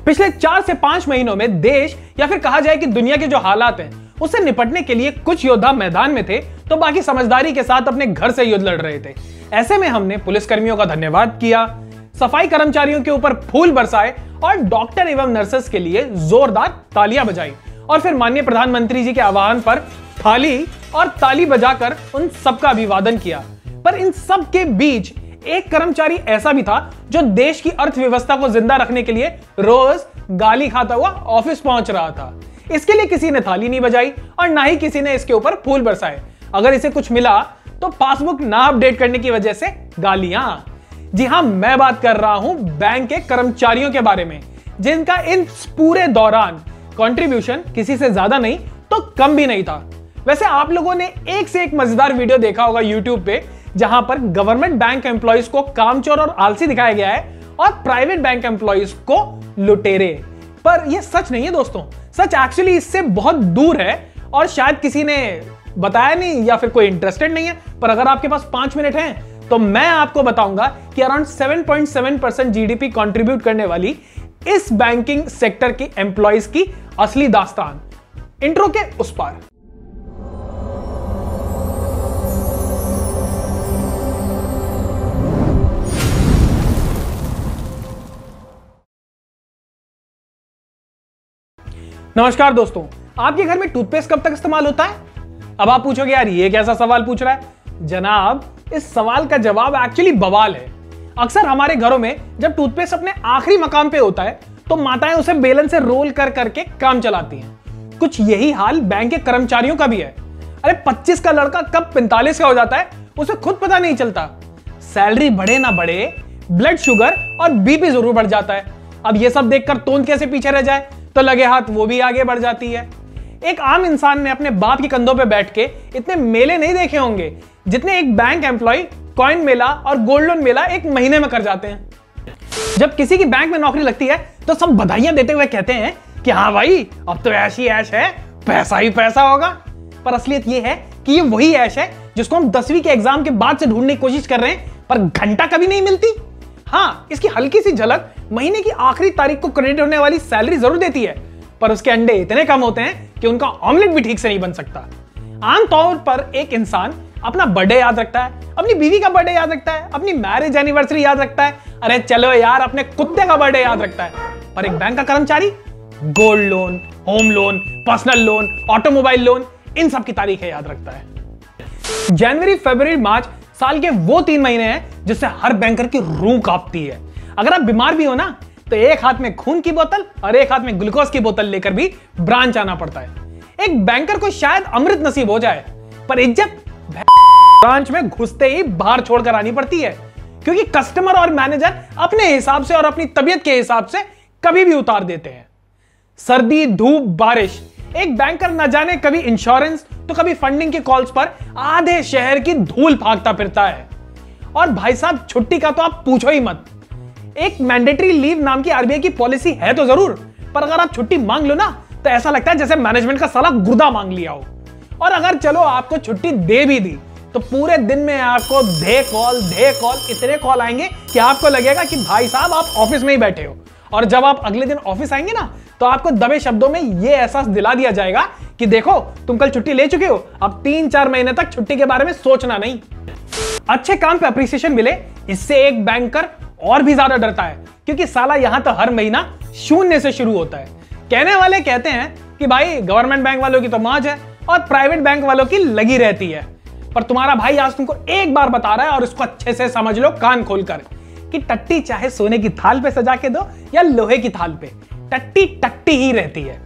पिछले 4 से 5 महीनों में देश या फिर कहा जाए कि दुनिया के जो हालात हैं उससे निपटने के लिए कुछ योद्धा मैदान में थे तो बाकी समझदारी के साथ अपने घर से युद्ध लड़ रहे थे। ऐसे में हमने पुलिसकर्मियों का धन्यवाद किया, सफाई कर्मचारियों के ऊपर फूल बरसाए और डॉक्टर एवं नर्सेस के लिए जोरदार तालियां बजाई और फिर माननीय प्रधानमंत्री जी के आह्वान पर थाली और ताली बजाकर उन सबका अभिवादन किया। पर इन सब के बीच एक कर्मचारी ऐसा भी था जो देश की अर्थव्यवस्था को जिंदा रखने के लिए रोज गाली खाता हुआ ऑफिस पहुंच रहा था। इसके लिए किसी ने थाली नहीं बजाई और ना ही किसी ने इसके ऊपर फूल बरसाए। अगर इसे कुछ मिला तो पासबुक ना अपडेट करने की वजह से गालियां। जी हां, मैं बात कर रहा हूं बैंक के कर्मचारियों के बारे में जिनका इन पूरे दौरान कंट्रीब्यूशन किसी से ज्यादा नहीं तो कम भी नहीं था। वैसे आप लोगों ने एक से एक मजेदार वीडियो देखा होगा YouTube पे जहां पर गवर्नमेंट बैंक एम्प्लॉइज को कामचोर और आलसी दिखाया गया है और प्राइवेट बैंक एम्प्लॉइज को लुटेरे। पर यह सच नहीं है दोस्तों, सच एक्चुअली इससे बहुत दूर है और शायद किसी ने बताया नहीं या फिर कोई इंटरेस्टेड नहीं है। पर अगर आपके पास 5 मिनट हैं तो मैं आपको बताऊंगा कि अराउंड 7.7% जीडीपी कंट्रीब्यूट करने वाली इस बैंकिंग सेक्टर की एम्प्लॉइज की असली दास्तान। इंट्रो के उस पार। नमस्कार दोस्तों, आपके घर में टूथपेस्ट कब तक इस्तेमाल होता है? अब आप पूछोगे यार ये कैसा सवाल पूछ रहा है? जनाब, इस सवाल का जवाब एक्चुअली बवाल है। अक्सर हमारे घरों में जब टूथपेस्ट अपने आखिरी मकाम पे होता है तो माताएं उसे बेलन से रोल कर करके काम चलाती हैं। कुछ यही हाल बैंक के कर्मचारियों का भी है। अरे 25 का लड़का कब 45 का हो जाता है उसे खुद पता नहीं चलता। सैलरी बढ़े ना बढ़े, ब्लड शुगर और बीपी जरूर बढ़ जाता है। अब ये सब देखकर तोंद कैसे पीछे रह जाए, तो लगे हाथ वो भी आगे बढ़ जाती है। एक आम इंसान ने अपने बाप के कंधों पे बैठ के इतने मेले नहीं देखे होंगे जितने एक बैंक एम्प्लॉय कॉइन मेला और गोल्ड लोन मेला एक महीने में कर जाते हैं। जब किसी की बैंक में नौकरी लगती है तो सब बधाइयां देते हुए कहते हैं कि हाँ भाई, अब तो ऐश ही ऐश है, पैसा ही पैसा होगा। पर असलियत ये है कि ये वही ऐश है जिसको हम 10वीं के एग्जाम के बाद से ढूंढने की कोशिश कर रहे हैं पर घंटा कभी नहीं मिलती। हाँ, इसकी हल्की सी झलक महीने की आखिरी तारीख को क्रेडिट होने वाली सैलरी जरूर देती है, पर उसके अंडे इतने कम होते हैं कि उनका ऑमलेट भी ठीक से नहीं बन सकता। आमतौर पर एक इंसान अपना बर्थडे याद रखता है, अपनी बीवी का बर्थडे याद रखता है, अपनी मैरिज एनिवर्सरी याद रखता है, अरे चलो यार अपने कुत्ते का बर्थडे याद रखता है। पर एक बैंक का कर्मचारी gold loan, home loan, personal loan, automobile loan, इन सब की तारीखें याद रखता है। जनवरी, फरवरी, मार्च साल के वो 3 महीने हैं जिससे हर बैंकर की रूह कांपती है। अगर आप बीमार भी हो ना तो एक हाथ में खून की बोतल और एक हाथ में ग्लूकोज की बोतल लेकर भी ब्रांच आना पड़ता है। एक बैंकर को शायद अमृत नसीब हो जाए पर इज्जत ब्रांच में घुसते ही बाहर छोड़कर आनी पड़ती है, क्योंकि कस्टमर और मैनेजर अपने हिसाब से और अपनी तबीयत के हिसाब से कभी भी उतार देते हैं। सर्दी, धूप, बारिश, एक बैंकर न जाने कभी इंश्योरेंस तो कभी फंडिंग के कॉल्स पर आधे शहर की धूल भागता फिरता है। और भाई साहब, छुट्टी का तो आप पूछो ही मत। एक मैंडेटरी लीव नाम की आरबीआई की पॉलिसी है तो जरूर, पर अगर आप छुट्टी मांग लो ना तो ऐसा लगता है जैसे मैनेजमेंट का साला गुर्दा मांग लिया हो। और अगर चलो आपको छुट्टी दे भी दी तो पूरे दिन में आपको धे कॉल इतने कॉल आएंगे कि आपको लगेगा कि भाई साहब आप ऑफिस में ही बैठे हो। और जब आप अगले दिन ऑफिस आएंगे ना तो आपको दबे शब्दों में यह एहसास दिला दिया जाएगा कि देखो तुम कल छुट्टी ले चुके हो, अब 3-4 महीने तक छुट्टी के बारे में सोचना नहीं। अच्छे काम पे अप्रिसिएशन मिले, इससे एक बैंकर और भी ज्यादा डरता है, क्योंकि साला यहां तो हर महीना शून्य से शुरू होता है। कहने वाले कहते हैं कि भाई गवर्नमेंट बैंक वालों की तो मौज है और प्राइवेट बैंक वालों की लगी रहती है। पर तुम्हारा भाई आज तुमको एक बार बता रहा है और इसको अच्छे से समझ लो कान खोलकर कि टट्टी चाहे सोने की थाल पे सजा के दो या लोहे की थाल पे, टट्टी टट्टी ही रहती है।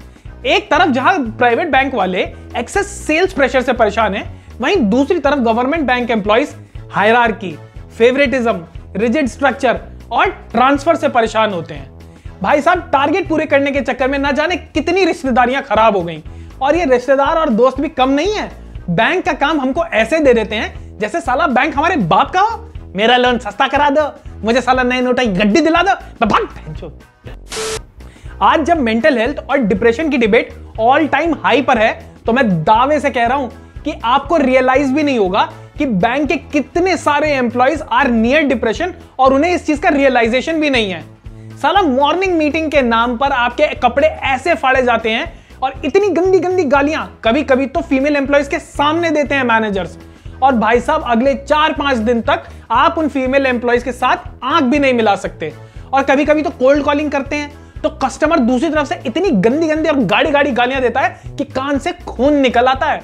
एक तरफ जहां प्राइवेट बैंक वाले एक्सेस सेल्स प्रेशर से परेशान हैं, वहीं दूसरी तरफ government bank employees hierarchy, favouritism, rigid structure और ट्रांसफर से परेशान होते हैं। भाई साहब, टारगेट पूरे करने के चक्कर में ना जाने कितनी रिश्तेदारियां खराब हो गई। और ये रिश्तेदार और दोस्त भी कम नहीं है, बैंक का काम हमको ऐसे दे देते हैं जैसे साला बैंक हमारे बाप का हो। मेरा लोन सस्ता करा दो, मुझे साला नए नोट की गड्डी दिला दो। आज जब मेंटल हेल्थ और डिप्रेशन की डिबेट ऑल टाइम हाई पर है तो मैं दावे से कह रहा हूं कि आपको रियलाइज भी नहीं होगा कि बैंक के कितने सारे एम्प्लॉइज आर नियर डिप्रेशन और उन्हें इस चीज का रियलाइजेशन भी नहीं है। साला मॉर्निंग मीटिंग के नाम पर आपके कपड़े ऐसे फाड़े जाते हैं और इतनी गंदी गंदी गालियां कभी कभी तो फीमेल एम्प्लॉयज के सामने देते हैं मैनेजर्स। और भाई साहब अगले 4-5 दिन तक आप उन फीमेल एम्प्लॉयज के साथ आंख भी नहीं मिला सकते। और कभी कभी तो कोल्ड कॉलिंग करते हैं तो कस्टमर दूसरी तरफ से इतनी गंदी गंदी और गाड़ी गाड़ी गालियां देता है कि कान से खून निकल आता है।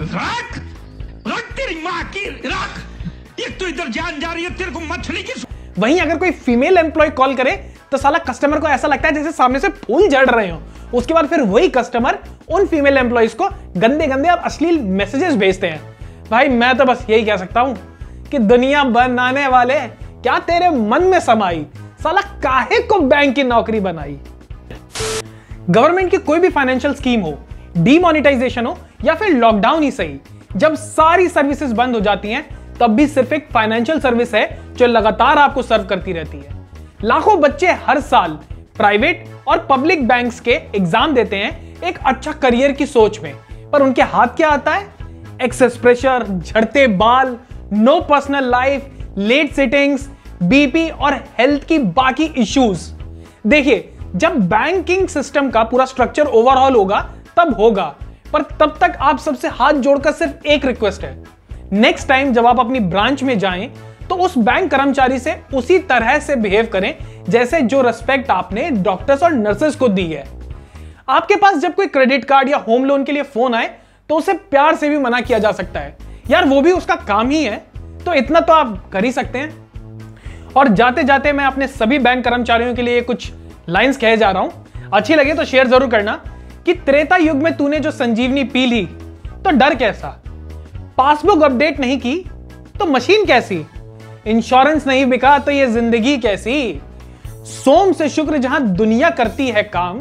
रख तेरी मां की रख, एक तो इधर जान जा रही है तेरे को मछली की। वहीं अगर कोई फीमेल एम्प्लॉय कॉल करे तो साला कस्टमर को ऐसा लगता है जैसे सामने से फूल जड़ रहे हो। उसके बाद फिर वही कस्टमर उन फीमेल एम्प्लॉयज को गंदे गंदे और अश्लील मैसेजेस भेजते हैं। भाई मैं तो बस यही कह सकता हूं कि दुनिया बनाने वाले क्या तेरे मन में समाई, साला काहे को बैंक की नौकरी बनाई। गवर्नमेंट की कोई भी फाइनेंशियल स्कीम हो, डीमोनेटाइजेशन हो या फिर लॉकडाउन ही सही, जब सारी सर्विसेज बंद हो जाती हैं तब भी सिर्फ एक फाइनेंशियल सर्विस है जो लगातार आपको सर्व करती रहती है। लाखों बच्चे हर साल प्राइवेट और पब्लिक बैंक्स के एग्जाम देते हैं एक अच्छा करियर की सोच में, पर उनके हाथ क्या आता है? एक्सेस प्रेशर, झड़ते बाल, no personal life, late sittings, BP और हेल्थ की बाकी इश्यूज। देखिए, जब बैंकिंग सिस्टम का पूरा स्ट्रक्चर ओवरऑल होगा तब होगा, पर तब तक आप सबसे हाथ जोड़कर सिर्फ एक रिक्वेस्ट है, नेक्स्ट टाइम जब आप अपनी ब्रांच में जाएं तो उस बैंक कर्मचारी से उसी तरह से बिहेव करें जैसे जो रिस्पेक्ट आपने डॉक्टर्स और नर्सेस को दी है। आपके पास जब कोई क्रेडिट कार्ड या होम लोन के लिए फोन आए तो उसे प्यार से भी मना किया जा सकता है, यार वो भी उसका काम ही है, तो इतना तो आप कर ही सकते हैं। और जाते जाते मैं अपने सभी बैंक कर्मचारियों के लिए कुछ लाइंस कहे जा रहा हूं, अच्छी लगे तो शेयर जरूर करना। कि त्रेता युग में तूने जो संजीवनी पी ली तो डर कैसा, पासबुक अपडेट नहीं की तो मशीन कैसी, इंश्योरेंस नहीं बिका तो ये जिंदगी कैसी। सोम से शुक्र जहां दुनिया करती है काम,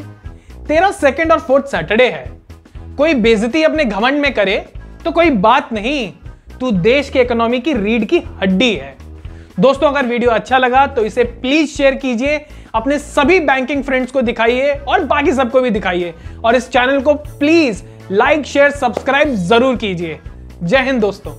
तेरा सेकंड और फोर्थ सैटरडे है। कोई बेइज्जती अपने घमंड में करे तो कोई बात नहीं, तू देश के इकोनॉमी की रीढ़ की हड्डी है। दोस्तों, अगर वीडियो अच्छा लगा तो इसे प्लीज शेयर कीजिए, अपने सभी बैंकिंग फ्रेंड्स को दिखाइए और बाकी सबको भी दिखाइए, और इस चैनल को प्लीज लाइक शेयर सब्सक्राइब जरूर कीजिए। जय हिंद दोस्तों।